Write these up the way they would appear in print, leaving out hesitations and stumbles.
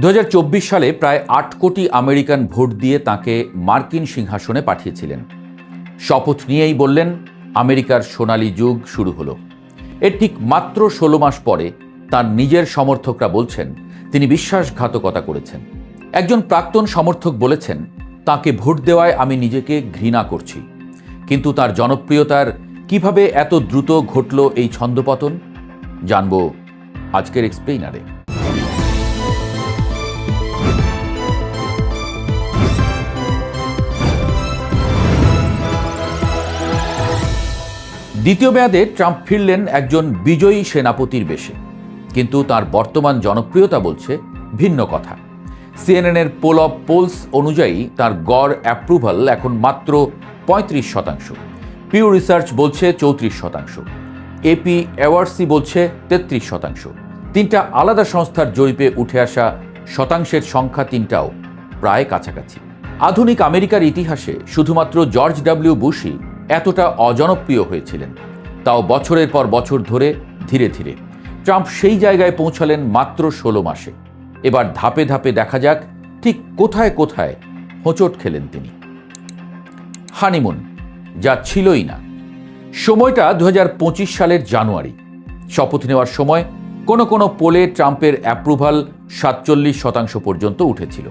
2024 সালে প্রায় 8 কোটি আমেরিকান ভোট দিয়ে তাকে মার্কিন সিংহাসনে পাঠিয়েছিলেন। শপথ নিয়েই বললেন, আমেরিকার সোনালী যুগ শুরু হলো। এর ঠিক মাত্র 16 মাস পরে তার নিজের সমর্থকরা বলছেন তিনি বিশ্বাসঘাতকতা করেছেন। একজন প্রাক্তন সমর্থক বলেছেন, তাকে ভোট দেওয়ায় আমি নিজেকে ঘৃণা করছি। কিন্তু তার জনপ্রিয়তার কিভাবে এত দ্রুত ঘটল এই ছন্দপতন, জানব আজকের এক্সপ্লেইনারে। দ্বিতীয় মেয়াদে ট্রাম্প ফিরলেন একজন বিজয়ী সেনাপতির বেশে, কিন্তু তার বর্তমান জনপ্রিয়তা বলছে ভিন্ন কথা। সিএনএনের পোল অফ পোলস অনুযায়ী তার গড় অ্যাপ্রুভাল এখন মাত্র 35%, পিউ রিসার্চ বলছে 34%, এপি অ্যাওয়ার্ডসি বলছে 33%। তিনটা আলাদা সংস্থার জরিপে উঠে আসা শতাংশের সংখ্যা তিনটাও প্রায় কাছাকাছি। আধুনিক আমেরিকার ইতিহাসে শুধুমাত্র জর্জ ডব্লিউ বুশই এতটা অজনপ্রিয় হয়েছিলেন, তাও বছরের পর বছর ধরে ধীরে ধীরে। ট্রাম্প সেই জায়গায় পৌঁছালেন মাত্র 16 মাসে। এবার ধাপে ধাপে দেখা যাক ঠিক কোথায় কোথায় হোঁচট খেলেন তিনি। হানিমুন, যা ছিলই না। সময়টা 2025 সালের জানুয়ারি। শপথ নেওয়ার সময় কোনো কোনো পোলে ট্রাম্পের অ্যাপ্রুভাল 47% পর্যন্ত উঠেছিল।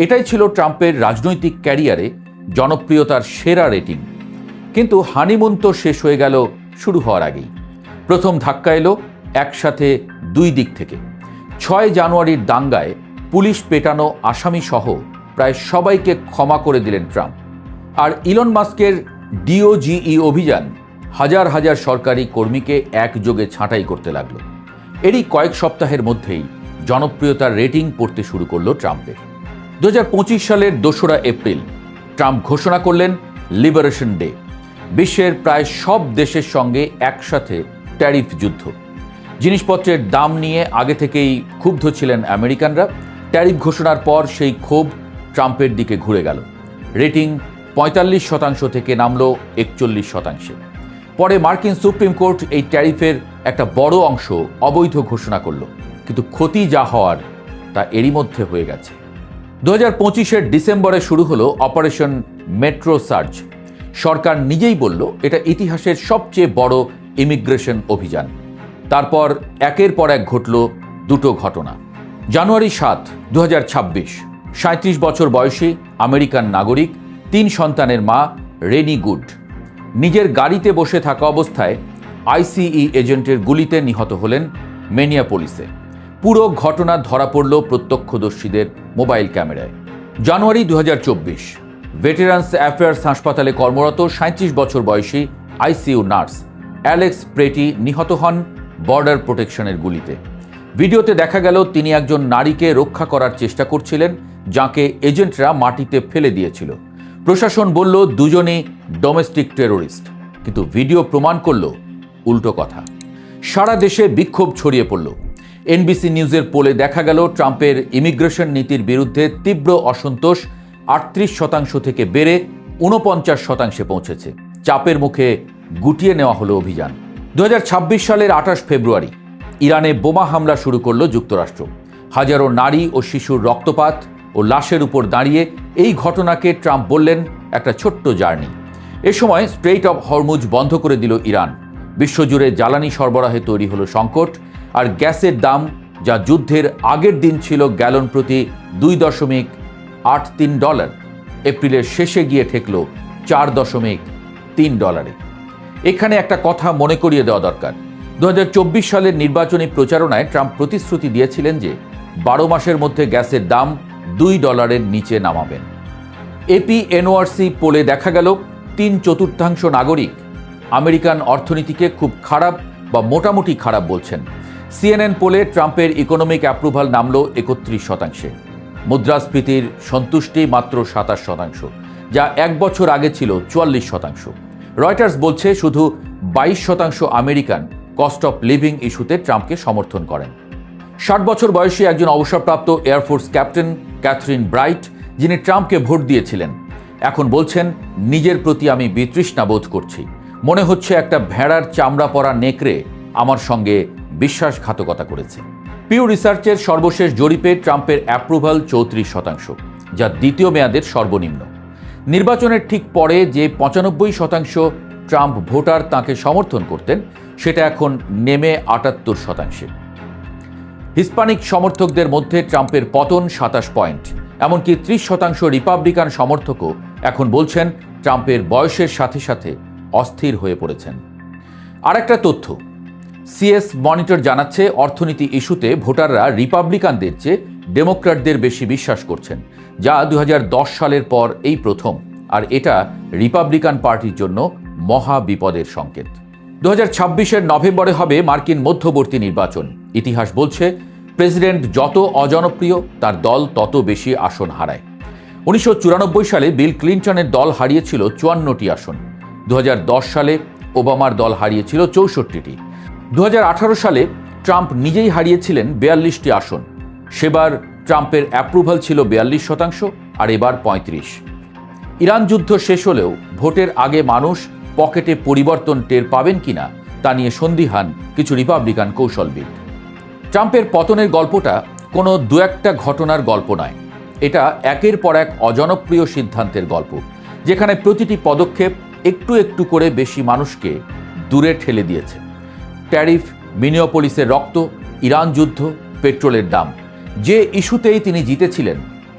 এটাই ছিল ট্রাম্পের রাজনৈতিক ক্যারিয়ারে জনপ্রিয়তার সেরা রেটিং। কিন্তু হানিমুন তো শেষ হয়ে গেল শুরু হওয়ার আগেই। প্রথম ধাক্কা এলো একসাথে দুই দিক থেকে। 6 জানুয়ারির দাঙ্গায় পুলিশ পেটানো আসামি সহ প্রায় সবাইকে ক্ষমা করে দিলেন ট্রাম্প। আর ইলন মাস্কের ডিওজিই অভিযান হাজার হাজার সরকারি কর্মীকে একযোগে ছাঁটাই করতে লাগলো। এরই কয়েক সপ্তাহের মধ্যেই জনপ্রিয়তার রেটিং পড়তে শুরু করলো ট্রাম্পের। 2025 সালের 2রা এপ্রিল ট্রাম্প ঘোষণা করলেন লিবারেশন ডে। বিশ্বের প্রায় সব দেশের সঙ্গে একসাথে ট্যারিফ যুদ্ধ। জিনিসপত্রের দাম নিয়ে আগে থেকেই ক্ষুব্ধ ছিলেন আমেরিকানরা। ট্যারিফ ঘোষণার পর সেই ক্ষোভ ট্রাম্পের দিকে ঘুরে গেল। রেটিং 45% থেকে নামল 41%। পরে মার্কিন সুপ্রিম কোর্ট এই ট্যারিফের একটা বড় অংশ অবৈধ ঘোষণা করল, কিন্তু ক্ষতি যা হওয়ার তা এরই মধ্যে হয়ে গেছে। 2025-এর ডিসেম্বরে শুরু হলো অপারেশন মেট্রো সার্চ। সরকার নিজেই বলল এটা ইতিহাসের সবচেয়ে বড় ইমিগ্রেশন অভিযান। তারপর একের পর এক ঘটল দুটো ঘটনা। জানুয়ারি 7, 2026, 37 বছর বয়সী আমেরিকান নাগরিক, 3 সন্তানের মা রেনি গুড নিজের গাড়িতে বসে থাকা অবস্থায় আইসিই এজেন্টের গুলিতে নিহত হলেন মিনিয়াপোলিসে। পুরো ঘটনা ধরা পড়ল প্রত্যক্ষদর্শীদের মোবাইল ক্যামেরায়। জানুয়ারি 2024, ভেটেরান্স অ্যাফেয়ার্স হাসপাতালে কর্মরত 37 বছর বয়সী আইসিইউ নার্স অ্যালেক্স প্রেটি নিহত হন বর্ডার প্রোটেকশনের গুলিতে। ভিডিওতে দেখা গেল তিনি একজন নারীকে রক্ষা করার চেষ্টা করছিলেন, যাকে এজেন্টরা মাটিতে ফেলে দিয়েছিল। প্রশাসন বলল দুজনেই ডোমেস্টিক টেরোরিস্ট, কিন্তু ভিডিও প্রমাণ করল উল্টো কথা। সারা দেশে বিক্ষোভ ছড়িয়ে পড়ল। এনবিসি নিউজের পোলে দেখা গেল ট্রাম্পের ইমিগ্রেশন নীতির বিরুদ্ধে তীব্র অসন্তোষ 38% থেকে বেড়ে 49% পৌঁছেছে। চাপের মুখে গুটিয়ে নেওয়া হলো অভিযান। 2026 সালের 28 ফেব্রুয়ারি ইরানে বোমা হামলা শুরু করল যুক্তরাষ্ট্র। হাজারো নারী ও শিশুর রক্তপাত ও লাশের উপর দাঁড়িয়ে এই ঘটনাকে ট্রাম্প বললেন একটা ছোট্ট জার্নি। এ সময় স্ট্রেইট অফ হরমুজ বন্ধ করে দিল ইরান। বিশ্বজুড়ে জ্বালানি সরবরাহে তৈরি হলো সংকট, আর গ্যাসের দাম, যা যুদ্ধের আগের দিন ছিল গ্যালন প্রতি $2.83, এপ্রিলের শেষে গিয়ে ঠেকল $4.3। এখানে একটা কথা মনে করিয়ে দেওয়া দরকার। 2024 সালের নির্বাচনী প্রচারণায় ট্রাম্প প্রতিশ্রুতি দিয়েছিলেন যে 12 মাসের মধ্যে গ্যাসের দাম $2 নিচে নামাবেন। এপি এনওআরসি পোলে দেখা গেল 3/4 নাগরিক আমেরিকান অর্থনীতিকে খুব খারাপ বা মোটামুটি খারাপ বলছেন। সিএনএন পোলে ট্রাম্পের ইকোনমিক অ্যাপ্রুভাল নামল 31%। মুদ্রাস্ফীতির সন্তুষ্টি মাত্র 27%, যা 1 বছর আগে ছিল 44%। রয়টার্স বলছে শুধু 22% আমেরিকান কস্ট অফ লিভিং ইস্যুতে ট্রাম্পকে সমর্থন করেন। 60 বছর বয়সী একজন অবসরপ্রাপ্ত এয়ারফোর্স ক্যাপ্টেন ক্যাথরিন ব্রাইট, যিনি ট্রাম্পকে ভোট দিয়েছিলেন, এখন বলছেন নিজের প্রতি আমি বিতৃষ্ণা বোধ করছি। মনে হচ্ছে একটা ভেড়ার চামড়া পরা নেকড়ে আমার সঙ্গে বিশ্বাসঘাতকতা করেছে। পিউ রিসার্চের সর্বশেষ জরিপে ট্রাম্পের অ্যাপ্রুভাল 34%, যা দ্বিতীয় মেয়াদের সর্বনিম্ন। নির্বাচনের ঠিক পরে যে 95% ট্রাম্প ভোটার তাঁকে সমর্থন করতেন, সেটা এখন নেমে 78%। হিস্পানিক সমর্থকদের মধ্যে ট্রাম্পের পতন 27 পয়েন্ট। এমনকি 30% রিপাবলিকান সমর্থকও এখন বলছেন ট্রাম্পের বয়সের সাথে সাথে অস্থির হয়ে পড়েছেন। আর একটা তথ্য, সিএস মনিটর জানাচ্ছে অর্থনীতি ইস্যুতে ভোটাররা রিপাবলিকানদের চেয়ে ডেমোক্র্যাটদের বেশি বিশ্বাস করছেন, যা 2010 সালের পর এই প্রথম। আর এটা রিপাবলিকান পার্টির জন্য মহা বিপদের সংকেত। 2026-এর নভেম্বরে হবে মার্কিন মধ্যবর্তী নির্বাচন। ইতিহাস বলছে প্রেসিডেন্ট যত অজনপ্রিয়, তার দল তত বেশি আসন হারায়। 1994 সালে বিল ক্লিন্টনের দল হারিয়েছিল 54টি আসন। 2010 সালে ওবামার দল হারিয়েছিল 64টি। 2018 সালে ট্রাম্প নিজেই হারিয়েছিলেন 42টি আসন। সেবার ট্রাম্পের অ্যাপ্রুভাল ছিল 42%, আর এবার 35। ইরান যুদ্ধ শেষ হলেও ভোটের আগে মানুষ পকেটে পরিবর্তন টের পাবেন কিনা তা নিয়ে সন্দিহান কিছু রিপাবলিকান কৌশলবিদ। ট্রাম্পের পতনের গল্পটা কোনো দু একটা ঘটনার গল্প নয়, এটা একের পর এক অজনপ্রিয় সিদ্ধান্তের গল্প, যেখানে প্রতিটি পদক্ষেপ একটু একটু করে বেশি মানুষকে দূরে ঠেলে দিয়েছে। ট্যারিফ, মিনিওপলিসের রক্ত, ইরান যুদ্ধ, পেট্রোলের দাম, যে ইস্যুতেই তিনি জিতেছিলেন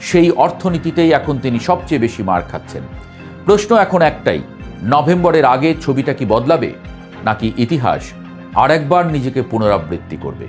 সেই অর্থনীতিতেই এখন তিনি সবচেয়ে বেশি মার খাচ্ছেন। প্রশ্ন এখন একটাই, নভেম্বরের আগে ছবিটা কি বদলাবে, নাকি ইতিহাস আরেকবার নিজেকে পুনরাবৃত্তি করবে?